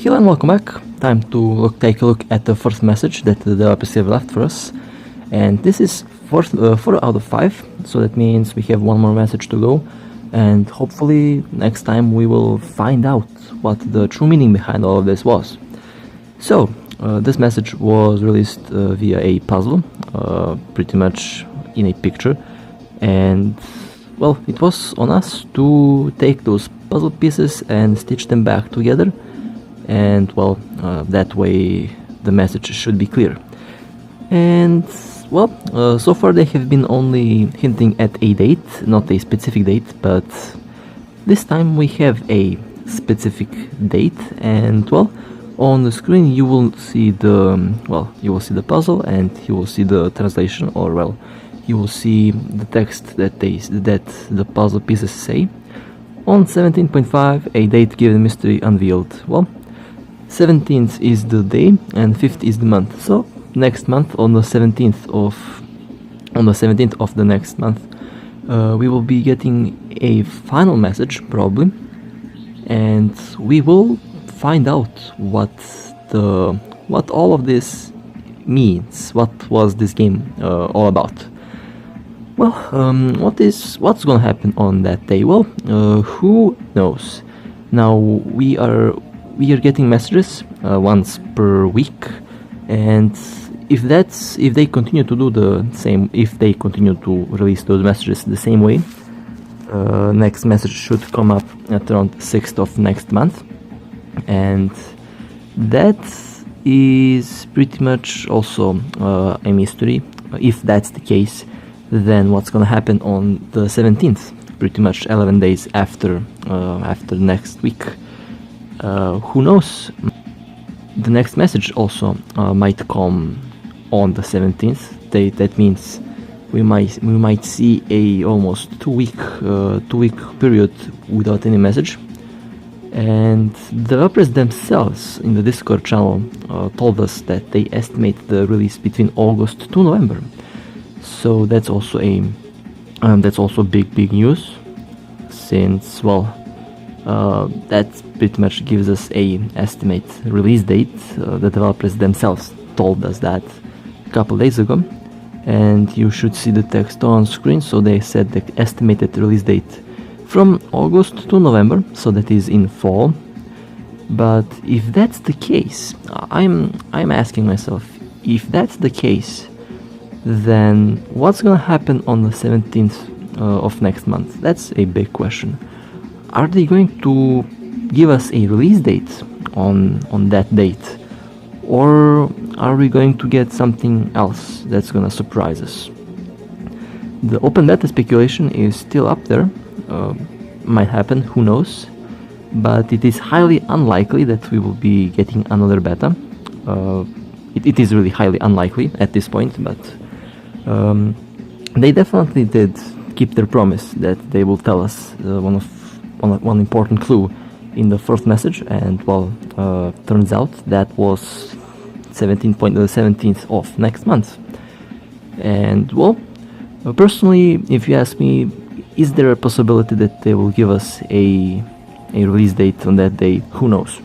Hello and welcome back. Time to take a look at the first message that the developers have left for us. And this is 4 out of 5, so that means we have one more message to go. And hopefully next time we will find out what the true meaning behind all of this was. So, this message was released via a puzzle, pretty much in a picture. And, well, it was on us to take those puzzle pieces and stitch them back together. And, well, that way the message should be clear. And, well, so far they have been only hinting at a date, not a specific date, but this time we have a specific date. And, well, on the screen you will see the puzzle, and you will see the translation, or, well, you will see the text that the puzzle pieces say. On 17.5, a date given mystery unveiled. Well, 17th is the day and 5th is the month. So next month, on the 17th of the next month, we will be getting a final message probably, and we will find out what all of this means. What was this game all about? Well, what's gonna happen on that day? Well, who knows? Now we are getting messages once per week, and if they continue to do the same, if they continue to release those messages the same way, next message should come up at around 6th of next month, and that is pretty much also a mystery. If that's the case, then what's gonna happen on the 17th, pretty much 11 days after next week? Who knows? The next message also might come on the 17th. That means we might see a almost 2-week period without any message. And the developers themselves in the Discord channel told us that they estimate the release between August to November. So that's also big news, since, well, that pretty much gives us a estimate release date. The developers themselves told us that a couple days ago, and you should see the text on screen. So they said the estimated release date from August to November, so that is in fall. But if that's the case, I'm asking myself, if that's the case, then what's gonna happen on the 17th of next month? That's a big question. Are they going to give us a release date on that date, or are we going to get something else that's gonna surprise us? The open beta speculation is still up there. Might happen, who knows, but it is highly unlikely that we will be getting another beta. It is really highly unlikely at this point, but they definitely did keep their promise that they will tell us one important clue in the first message, and, well, turns out that was 17th of next month. And, well, personally, if you ask me, is there a possibility that they will give us a release date on that day? Who knows?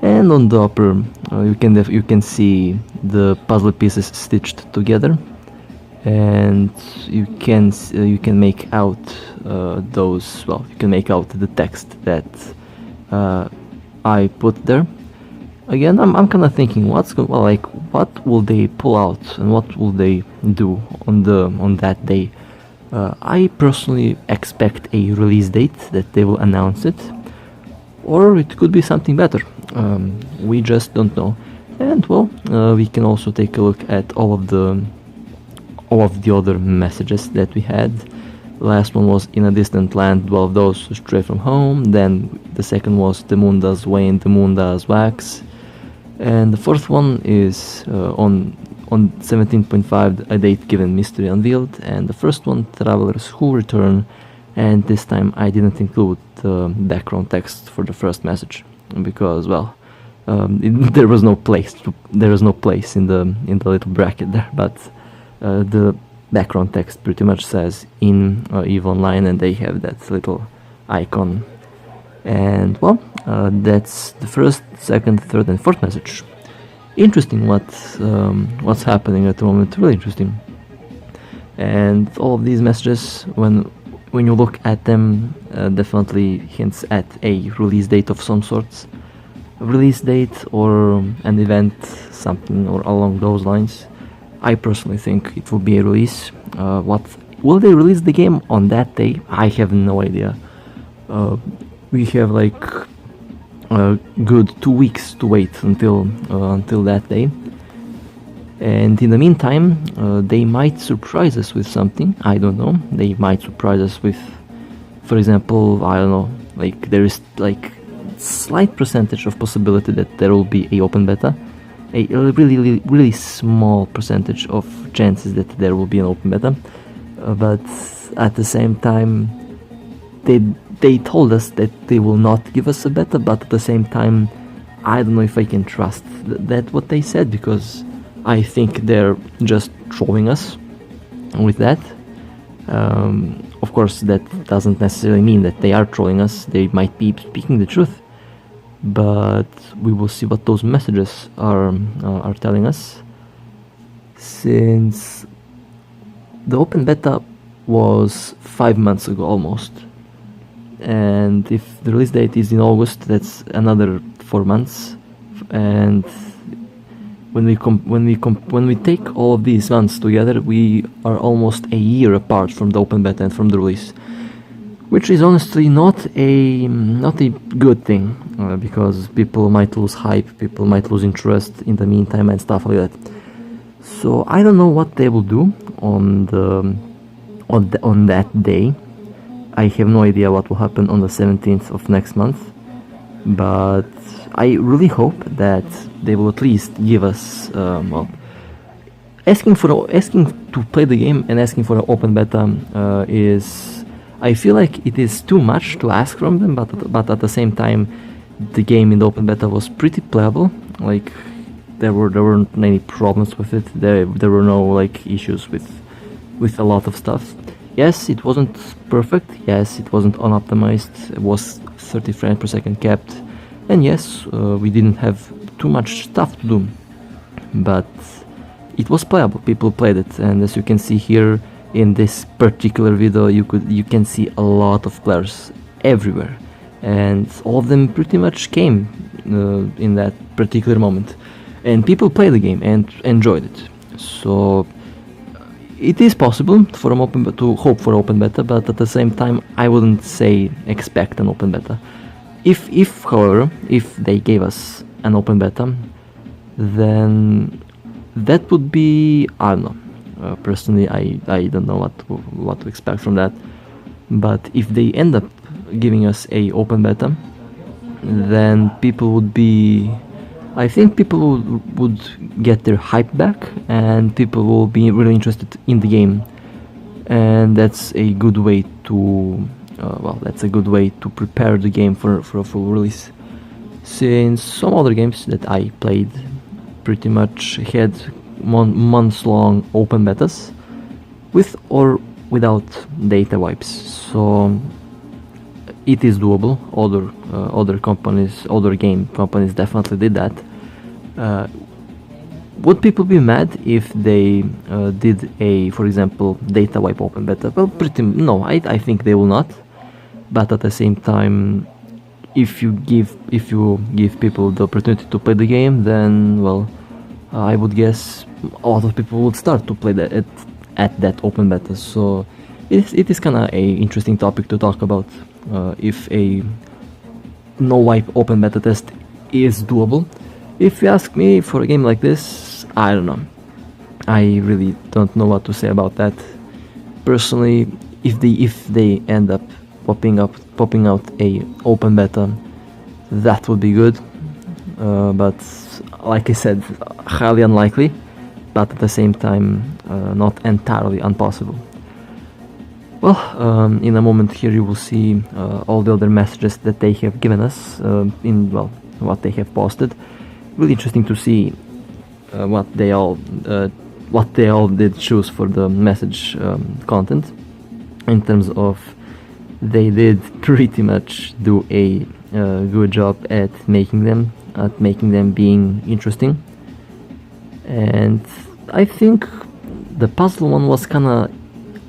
And on the upper, you can see the puzzle pieces stitched together, and you can make out you can make out the text that I put there. Again, I'm kind of thinking, what will they pull out and what will they do on that day? I personally expect a release date that they will announce it, or it could be something better. We just don't know. And, well, we can also take a look at all of the other messages that we had. The last one was in a distant land, 12 those straight from home. Then the second was the moon does wane, the moon does wax. And the fourth one is on 17.5, a date given mystery unveiled. And the first one, travelers who return. And this time I didn't include the background text for the first message because, well, there was no place in the little bracket there. But the background text pretty much says in EVE Online, and they have that little icon And well, that's the first, second, third, and fourth message. Interesting what's happening at the moment. Really interesting. And all of these messages, when you look at them, definitely hints at a release date of some sorts. Release date or an event, something or along those lines. I personally think it will be a release. What will they release the game on that day? I have no idea. We have like a good 2 weeks to wait until that day. And in the meantime, they might surprise us with something. I don't know. They might surprise us with, for example, I don't know. Like there is like slight percentage of possibility that there will be a open beta. A really small percentage of chances that there will be an open beta. But at the same time, they told us that they will not give us a beta. But at the same time, I don't know if I can trust that what they said, because I think they're just trolling us with that. Of course, that doesn't necessarily mean that they are trolling us. They might be speaking the truth, but we will see what those messages are telling us. Since the open beta was 5 months ago almost, and if the release date is in August, that's another 4 months, and when we take all of these months together, we are almost a year apart from the open beta and from the release, which is honestly not a good thing, because people might lose hype, people might lose interest in the meantime and stuff like that. So I don't know what they will do on that day. I have no idea what will happen on the 17th of next month, but I really hope that they will at least give us, asking to play the game and asking for an open beta is, I feel like it is too much to ask from them, but at the same time, the game in the open beta was pretty playable. Like there weren't any problems with it. There were no like issues with a lot of stuff. Yes, it wasn't perfect. Yes, it wasn't unoptimized. It was 30 frames per second capped. And yes, we didn't have too much stuff to do, but it was playable. People played it, and as you can see here in this particular video, you can see a lot of players everywhere, and all of them pretty much came in that particular moment, and people played the game and enjoyed it. So it is possible for to hope for open beta, but at the same time, I wouldn't say expect an open beta. However, if they gave us an open beta, then that would be, I don't know. Personally, I don't know what to expect from that. But if they end up giving us a open beta, then I think people would get their hype back, and people will be really interested in the game, and that's a good way to. That's a good way to prepare the game for a full release, since some other games that I played pretty much had months-long open betas, with or without data wipes. So it is doable. Other game companies definitely did that. Would people be mad if they did a, for example, data wipe open beta? Well, no, I think they will not. But at the same time, if you give people the opportunity to play the game, then well, I would guess a lot of people would start to play that at that open beta. So it is kind of a interesting topic to talk about. If a no wipe open beta test is doable. If you ask me, for a game like this, I don't know. I really don't know what to say about that. Personally, if they end up popping out a open beta, that would be good. But like I said, highly unlikely. But at the same time, not entirely impossible. Well, in a moment here you will see all the other messages that they have given us what they have posted. Really interesting to see what they all did choose for the message content in terms of they did pretty much do a good job at making them being interesting. And I think the puzzle one was kinda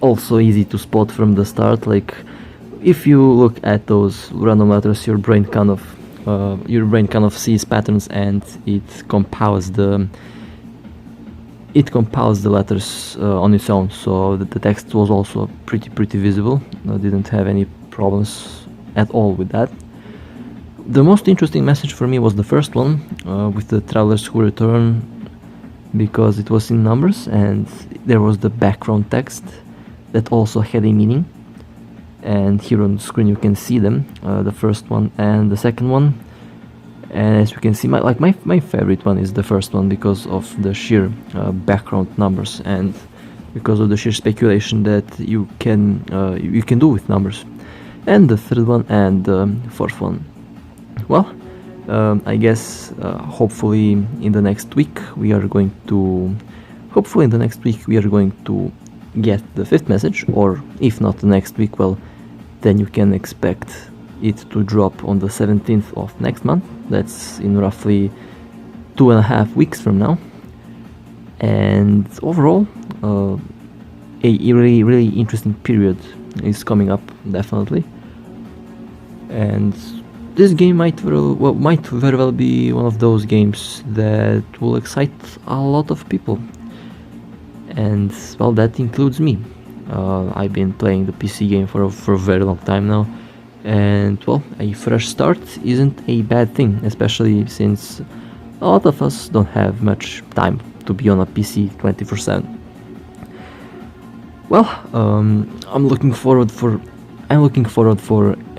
also easy to spot from the start. Like, if you look at those random letters, your brain kind of sees patterns, and it compiles the letters on its own. So the text was also pretty visible. I didn't have any problems at all with that. The most interesting message for me was the first one, with the travelers who return, because it was in numbers and there was the background text that also had a meaning. And here on the screen you can see them, the first one and the second one. And as you can see, my favorite one is the first one, because of the sheer background numbers and because of the sheer speculation that you can do with numbers. And the third one and the fourth one, well, I guess hopefully in the next week we are going to get the fifth message, or if not the next week, well, then you can expect it to drop on the 17th of next month. That's in roughly 2.5 weeks from now. And overall, a really interesting period is coming up, definitely. And this game might very well be one of those games that will excite a lot of people. And well, that includes me. I've been playing the PC game for a very long time now, and well, a fresh start isn't a bad thing, especially since a lot of us don't have much time to be on a PC 24/7. Well, I'm looking forward for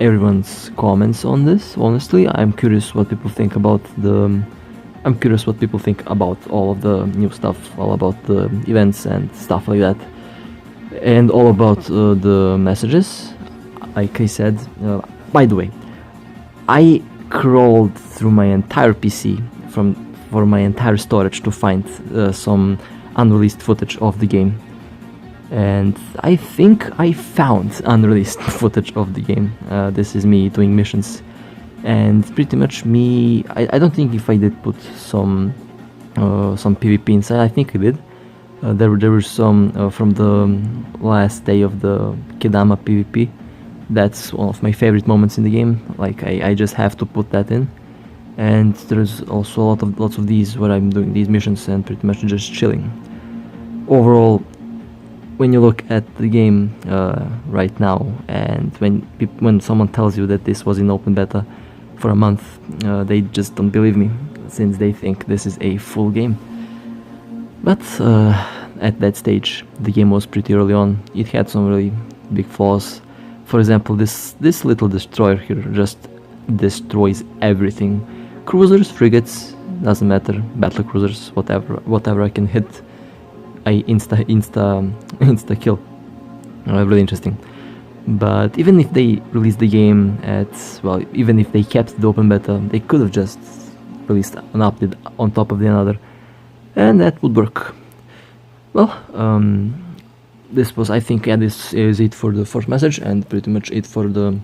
everyone's comments on this. Honestly, I'm curious what people think about all of the new stuff, all about the events and stuff like that, and all about the messages. Like I said, by the way, I crawled through my entire PC for my entire storage to find some unreleased footage of the game. And I think I found unreleased footage of the game. This is me doing missions, and pretty much me. I don't think if I did put some PvP inside. I think I did. There were some from the last day of the Kedama PvP. That's one of my favorite moments in the game. Like, I just have to put that in. And there's also lots of these where I'm doing these missions and pretty much just chilling. Overall, when you look at the game right now, and when someone tells you that this was in open beta for a month, they just don't believe me, since they think this is a full game. But at that stage, the game was pretty early on. It had some really big flaws. For example, this little destroyer here just destroys everything. Cruisers, frigates, doesn't matter, battle cruisers, whatever I can hit, I insta kill. Really interesting. But even if they released the game even if they kept the open beta, they could have just released an update on top of the another, and that would work. Well, this is it for the first message, and pretty much it for the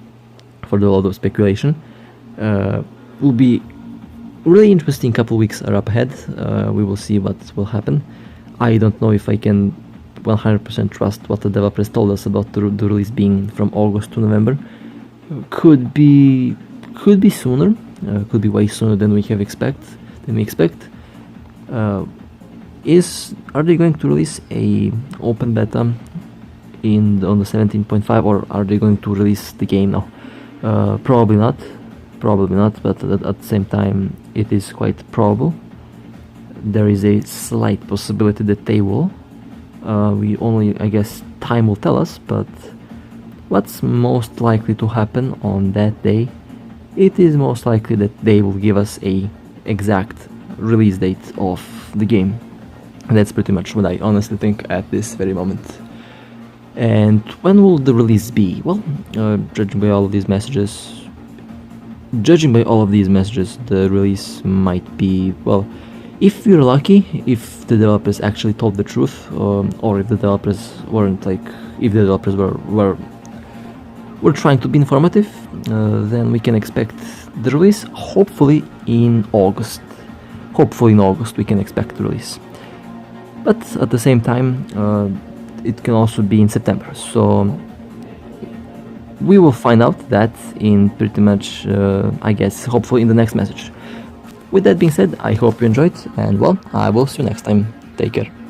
lot of speculation. Will be really interesting couple weeks are up ahead. We will see what will happen. I don't know if I can 100% trust what the developers told us about the release being from August to November. Could be sooner. Could be way sooner than we expect. Are they going to release a open beta on the 17.5, or are they going to release the game now? Probably not. But at the same time, it is quite probable. There is a slight possibility that they will. I guess time will tell us, but what's most likely to happen on that day? It is most likely that they will give us a exact release date of the game. And that's pretty much what I honestly think at this very moment. And when will the release be? Well, judging by all of these messages, the release might be, well, if we're lucky, if the developers actually told the truth, or if the developers were we're trying to be informative, then we can expect the release hopefully in August. Hopefully in August we can expect the release. But at the same time, it can also be in September. So we will find out that in pretty much, I guess, hopefully in the next message. With that being said, I hope you enjoyed, and well, I will see you next time. Take care.